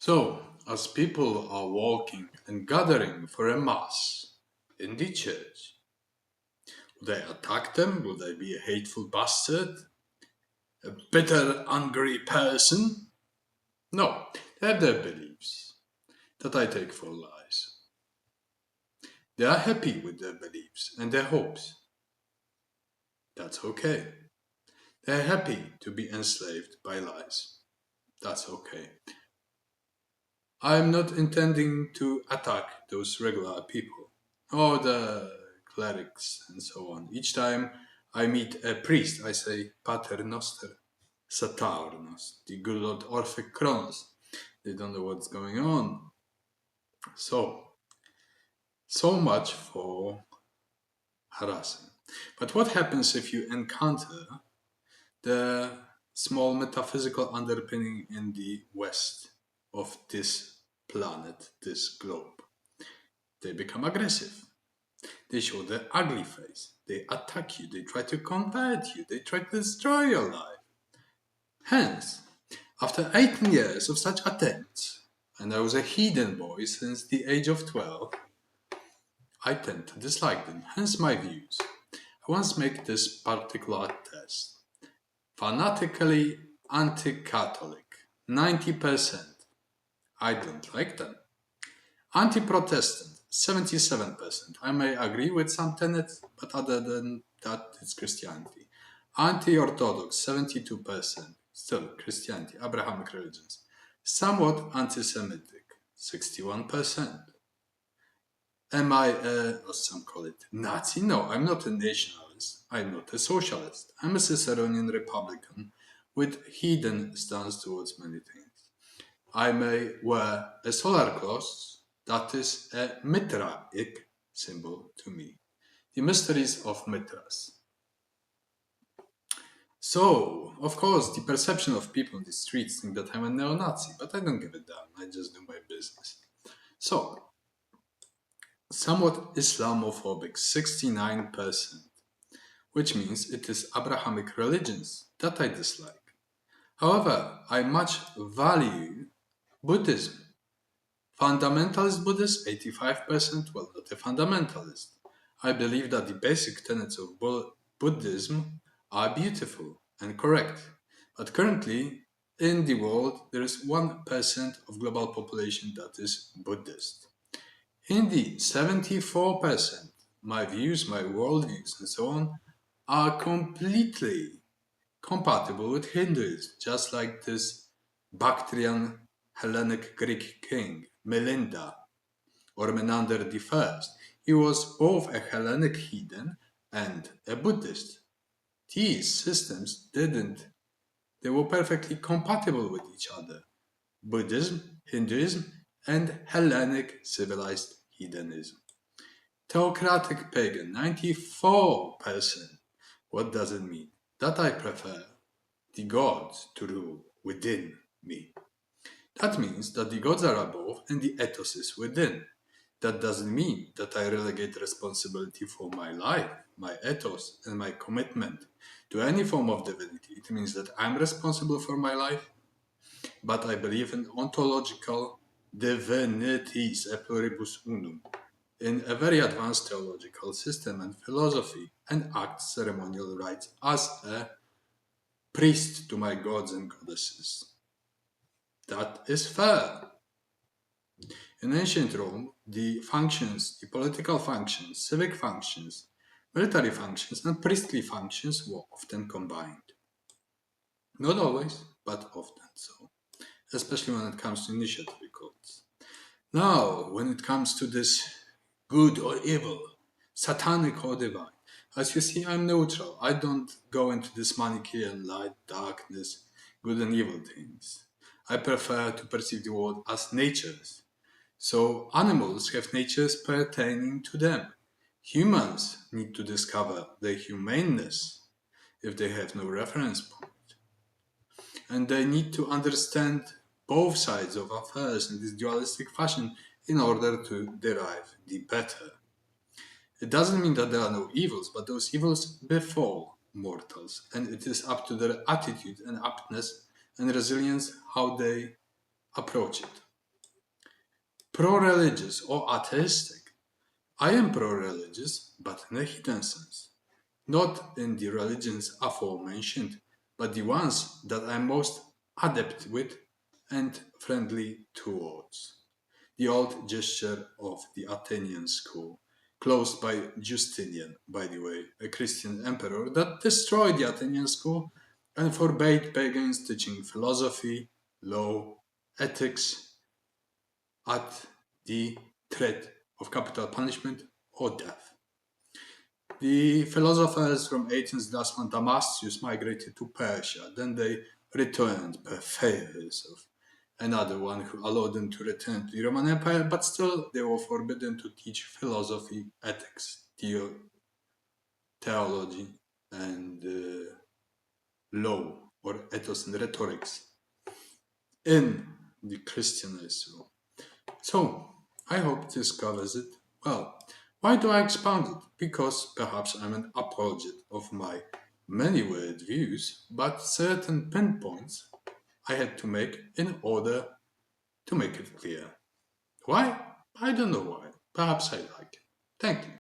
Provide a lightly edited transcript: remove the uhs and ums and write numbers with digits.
So, as people are walking and gathering for a mass in the church, will they attack them? Will they be a hateful bastard? A bitter, angry person? No, they have their beliefs that I take for lies. They are happy with their beliefs and their hopes. That's okay. They are happy to be enslaved by lies. That's okay. I am not intending to attack those regular people or the clerics and so on. Each time I meet a priest, I say Pater Noster, Saturnos, the good Lord Orphic Kronos. They don't know what's going on. So much for harassing. But what happens if you encounter the small metaphysical underpinning in the west of this planet, this globe? They become aggressive. They show their ugly face. They attack you. They try to convert you. They try to destroy your life. Hence, after 18 years of such attempts, and I was a heathen boy since the age of 12, I tend to dislike them. Hence my views. I once make this particular test. Fanatically anti-Catholic, 90%. I don't like them. Anti-Protestant, 77%. I may agree with some tenets, but other than that, it's Christianity. Anti-Orthodox, 72%. Still Christianity, Abrahamic religions. Somewhat anti-Semitic, 61%. Am I what some call it, Nazi? No, I'm not a nationalist. I'm not a socialist. I'm a Ciceronian Republican with heathen stance towards many things. I may wear a solar cross that is a Mitraic symbol to me. The mysteries of Mithras. So, of course, the perception of people in the streets think that I'm a neo-Nazi, but I don't give a damn. I just do my business. So, somewhat Islamophobic, 69%, which means it is Abrahamic religions that I dislike. However, I much value Buddhism. Fundamentalist Buddhist, 85%, well, not a fundamentalist. I believe that the basic tenets of Buddhism are beautiful and correct. But currently, in the world, there is 1% of global population that is Buddhist. In the 74%, my views, my worldviews, and so on, are completely compatible with Hinduism, just like this Bactrian Hellenic Greek king, Melinda, or Menander I. He was both a Hellenic heathen and a Buddhist. These systems they were perfectly compatible with each other. Buddhism, Hinduism, and Hellenic civilized heathenism. Theocratic pagan, 94%. What does it mean? That I prefer the gods to rule within me. That means that the gods are above and the ethos is within. That doesn't mean that I relegate responsibility for my life, my ethos, and my commitment to any form of divinity. It means that I'm responsible for my life, but I believe in ontological divinities, e pluribus unum, in a very advanced theological system and philosophy, and act ceremonial rites as a priest to my gods and goddesses. That is fair. In ancient Rome, the functions, the political functions, civic functions, military functions, and priestly functions were often combined. Not always, but often so, especially when it comes to initiative cults. Now, when it comes to this good or evil, satanic or divine, as you see, I'm neutral. I don't go into this Manichaean light, darkness, good and evil things. I prefer to perceive the world as natures. So animals have natures pertaining to them. Humans need to discover their humaneness if they have no reference point. And they need to understand both sides of affairs in this dualistic fashion in order to derive the better. It doesn't mean that there are no evils, but those evils befall mortals, and it is up to their attitude and aptness and resilience how they approach it. pro-religious or atheistic. I am pro-religious, but in a hidden sense. Not in the religions aforementioned, but the ones that I'm most adept with and friendly towards. The old gesture of the Athenian school, closed by Justinian, by the way, a Christian emperor that destroyed the Athenian school and forbade pagans teaching philosophy, law, ethics at the threat of capital punishment or death. The philosophers from Athens, last one Damascus, migrated to Persia. Then they returned per favors of another one who allowed them to return to the Roman Empire, but still they were forbidden to teach philosophy, ethics, theology, and law, or ethos and rhetorics in the Christian Israel. So, I hope this covers it. Well, why do I expound it? Because perhaps I'm an apologist of my many word views, but certain pinpoints I had to make in order to make it clear. Why? I don't know why. Perhaps I like it. Thank you.